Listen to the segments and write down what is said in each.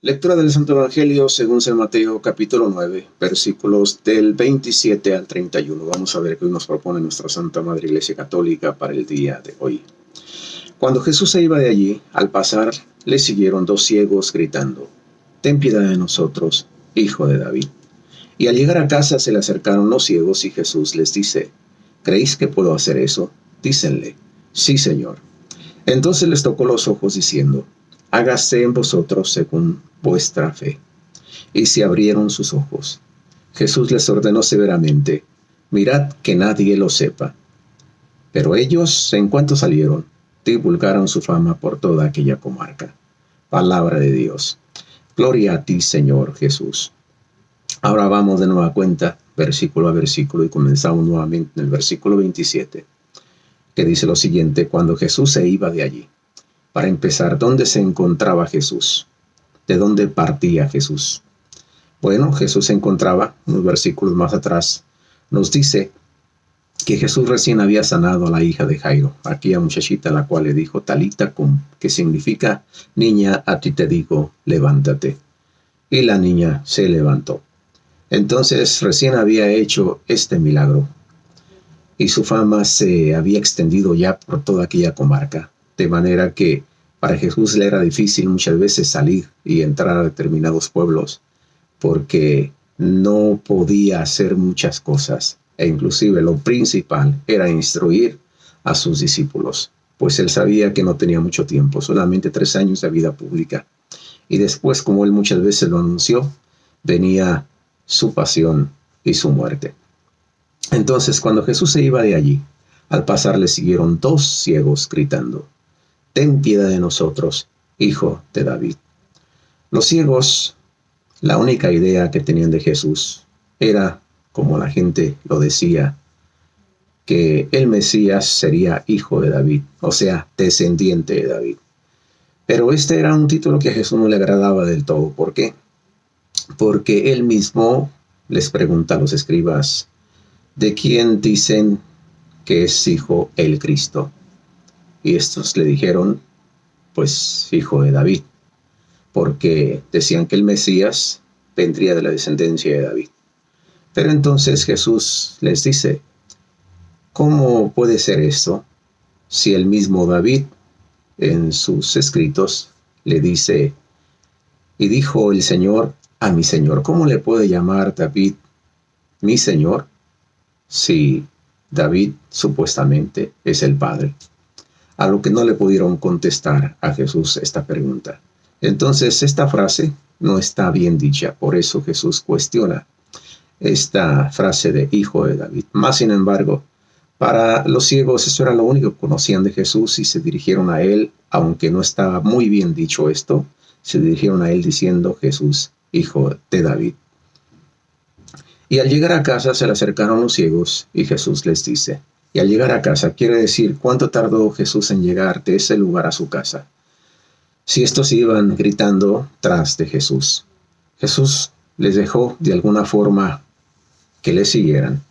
Lectura del Santo Evangelio según San Mateo, capítulo 9, versículos del 27 al 31. Vamos a ver qué nos propone nuestra Santa Madre Iglesia Católica para el día de hoy. Cuando Jesús se iba de allí, al pasar, le siguieron dos ciegos gritando: «Ten piedad de nosotros, Hijo de David». Y al llegar a casa se le acercaron los ciegos y Jesús les dice: «¿Creéis que puedo hacer eso?». Dícenle: «Sí, Señor». Entonces les tocó los ojos diciendo: «Hágase en vosotros según vuestra fe». Y se abrieron sus ojos. Jesús les ordenó severamente: «Mirad que nadie lo sepa». Pero ellos, en cuanto salieron, divulgaron su fama por toda aquella comarca. Palabra de Dios. Gloria a ti, Señor Jesús. Ahora vamos de nueva cuenta, versículo a versículo, y comenzamos nuevamente en el versículo 27, que dice lo siguiente: cuando Jesús se iba de allí. Para empezar, ¿dónde se encontraba Jesús? ¿De dónde partía Jesús? Bueno, Jesús se encontraba, unos versículos más atrás, nos dice que Jesús recién había sanado a la hija de Jairo, aquella muchachita a la cual le dijo Talita cum, que significa: niña, a ti te digo, levántate. Y la niña se levantó. Entonces recién había hecho este milagro y su fama se había extendido ya por toda aquella comarca, de manera que para Jesús le era difícil muchas veces salir y entrar a determinados pueblos porque no podía hacer muchas cosas, e inclusive lo principal era instruir a sus discípulos, pues él sabía que no tenía mucho tiempo, solamente 3 años de vida pública, y después, como él muchas veces lo anunció, venía su pasión y su muerte. Entonces, cuando Jesús se iba de allí, al pasar le siguieron dos ciegos gritando: «Ten piedad de nosotros, Hijo de David». Los ciegos, la única idea que tenían de Jesús era, como la gente lo decía, que el Mesías sería hijo de David, o sea, descendiente de David. Pero este era un título que a Jesús no le agradaba del todo. ¿Por qué? Porque él mismo les pregunta a los escribas: ¿de quién dicen que es hijo el Cristo? Y estos le dijeron: pues hijo de David, porque decían que el Mesías vendría de la descendencia de David. Pero entonces Jesús les dice: ¿cómo puede ser esto? Si el mismo David en sus escritos le dice: y dijo el Señor a mi Señor. ¿Cómo le puede llamar David mi Señor si David supuestamente es el Padre? A lo que no le pudieron contestar a Jesús esta pregunta. Entonces esta frase no está bien dicha, por eso Jesús cuestiona esta frase de hijo de David. Más sin embargo, para los ciegos eso era lo único que conocían de Jesús y se dirigieron a él, aunque no estaba muy bien dicho esto, se dirigieron a él diciendo: Jesús, hijo de David. Y al llegar a casa se le acercaron los ciegos y Jesús les dice, y al llegar a casa quiere decir cuánto tardó Jesús en llegar de ese lugar a su casa. Si estos iban gritando tras de Jesús, Jesús les dejó de alguna forma que le siguieran,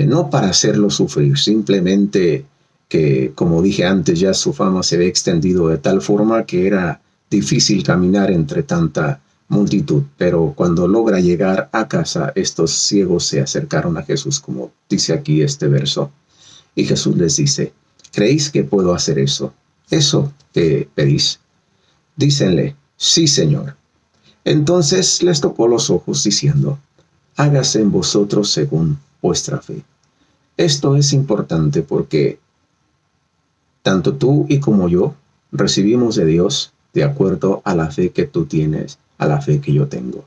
no para hacerlo sufrir, simplemente que, como dije antes, ya su fama se había extendido de tal forma que era difícil caminar entre tanta multitud. Pero cuando logra llegar a casa, estos ciegos se acercaron a Jesús, como dice aquí este verso, y Jesús les dice: ¿creéis que puedo hacer eso? ¿Eso que pedís? Dícenle: sí, Señor. Entonces les tocó los ojos diciendo: hágase en vosotros según vuestra fe. Esto es importante porque tanto tú y como yo recibimos de Dios de acuerdo a la fe que tú tienes, a la fe que yo tengo.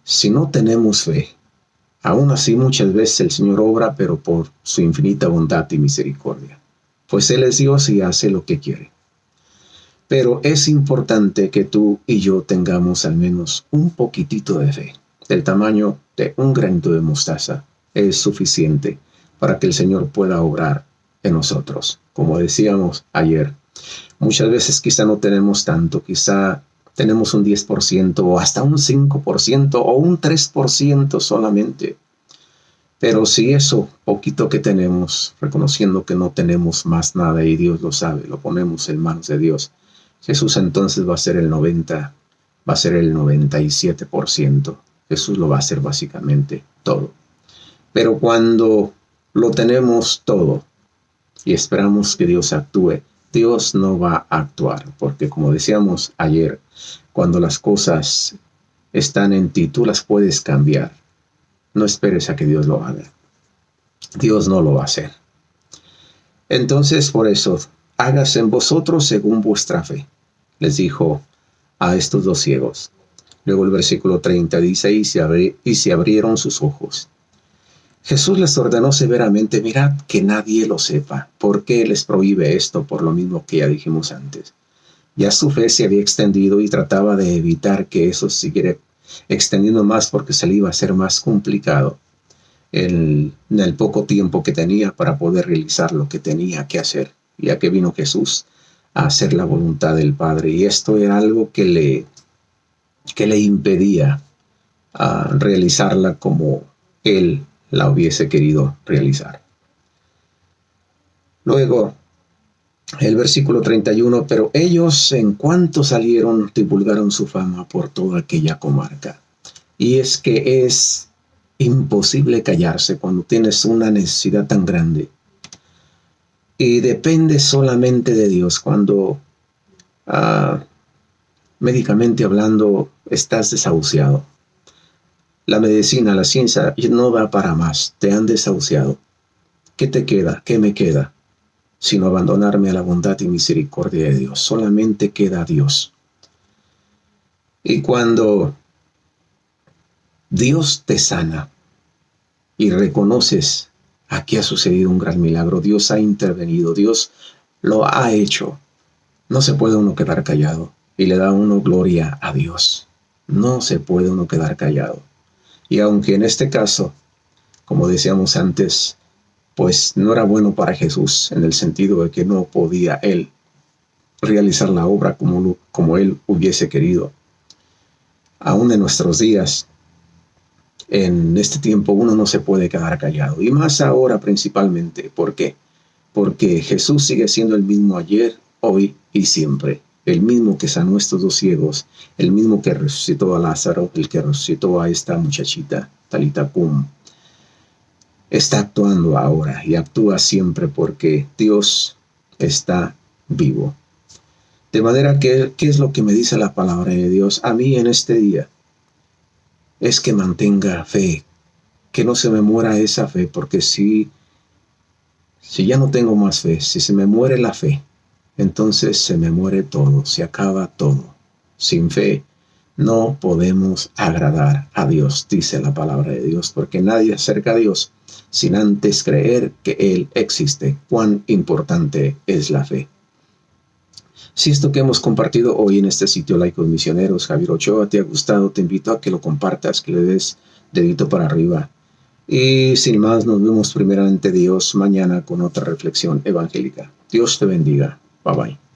Si no tenemos fe, aún así muchas veces el Señor obra, pero por su infinita bondad y misericordia, pues Él es Dios y hace lo que quiere. Pero es importante que tú y yo tengamos al menos un poquitito de fe, del tamaño de un granito de mostaza. Es suficiente para que el Señor pueda obrar en nosotros. Como decíamos ayer, muchas veces quizá no tenemos tanto, quizá tenemos un 10% o hasta un 5% o un 3% solamente. Pero si eso poquito que tenemos, reconociendo que no tenemos más nada y Dios lo sabe, lo ponemos en manos de Dios, Jesús entonces va a ser el 90, va a ser el 97%. Jesús lo va a hacer básicamente todo. Pero cuando lo tenemos todo y esperamos que Dios actúe, Dios no va a actuar, porque como decíamos ayer, cuando las cosas están en ti, tú las puedes cambiar. No esperes a que Dios lo haga. Dios no lo va a hacer. Entonces, por eso, hágase en vosotros según vuestra fe, les dijo a estos dos ciegos. Luego el versículo 30 dice, y se abrieron sus ojos. Jesús les ordenó severamente, mirad que nadie lo sepa. ¿Por qué les prohíbe esto? Por lo mismo que ya dijimos antes. Ya su fe se había extendido y trataba de evitar que eso siguiera extendiendo más porque se le iba a hacer más complicado en el poco tiempo que tenía para poder realizar lo que tenía que hacer, ya que vino Jesús a hacer la voluntad del Padre. Y esto era algo que le impedía realizarla como Él la hubiese querido realizar. Luego, el versículo 31, pero ellos en cuanto salieron divulgaron su fama por toda aquella comarca. Y es que es imposible callarse cuando tienes una necesidad tan grande. Y depende solamente de Dios. Cuando médicamente hablando estás desahuciado. La medicina, la ciencia no da para más. Te han desahuciado. ¿Qué te queda? ¿Qué me queda? Sino abandonarme a la bondad y misericordia de Dios. Solamente queda Dios. Y cuando Dios te sana y reconoces, aquí ha sucedido un gran milagro, Dios ha intervenido, Dios lo ha hecho, no se puede uno quedar callado y le da uno gloria a Dios. No se puede uno quedar callado. Y aunque en este caso, como decíamos antes, pues no era bueno para Jesús en el sentido de que no podía Él realizar la obra como Él hubiese querido. Aún en nuestros días, en este tiempo, uno no se puede quedar callado. Y más ahora principalmente. ¿Por qué? Porque Jesús sigue siendo el mismo ayer, hoy y siempre. El mismo que sanó a estos dos ciegos, el mismo que resucitó a Lázaro, el que resucitó a esta muchachita, Talita Kum, está actuando ahora y actúa siempre porque Dios está vivo. De manera que, ¿qué es lo que me dice la palabra de Dios a mí en este día? Es que mantenga fe, que no se me muera esa fe, porque si ya no tengo más fe, si se me muere la fe, entonces se me muere todo, se acaba todo. Sin fe no podemos agradar a Dios, dice la palabra de Dios, porque nadie acerca a Dios sin antes creer que Él existe. Cuán importante es la fe. Si esto que hemos compartido hoy en este sitio Laicos Misioneros, Javier Ochoa, te ha gustado, te invito a que lo compartas, que le des dedito para arriba. Y sin más, nos vemos primeramente Dios mañana con otra reflexión evangélica. Dios te bendiga. Bye bye.